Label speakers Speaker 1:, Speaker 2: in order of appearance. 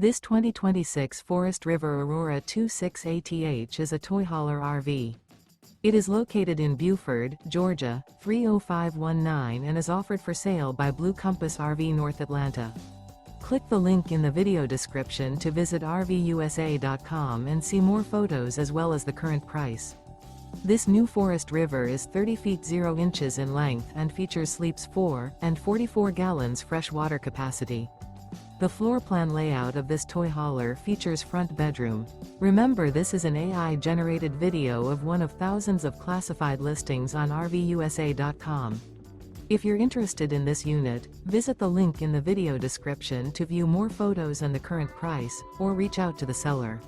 Speaker 1: This 2026 Forest River Aurora 26ATH is a toy hauler RV. It is located in Buford, Georgia, 30519 and is offered for sale by Blue Compass RV North Atlanta. Click the link in the video description to visit RVUSA.com and see more photos as well as the current price. This new Forest River is 30 feet 0 inches in length and features sleeps 4 and 44 gallons fresh water capacity. The floor plan layout of this toy hauler features front bedroom. Remember, this is an AI-generated video of one of thousands of classified listings on RVUSA.com. If you're interested in this unit, visit the link in the video description to view more photos and the current price, or reach out to the seller.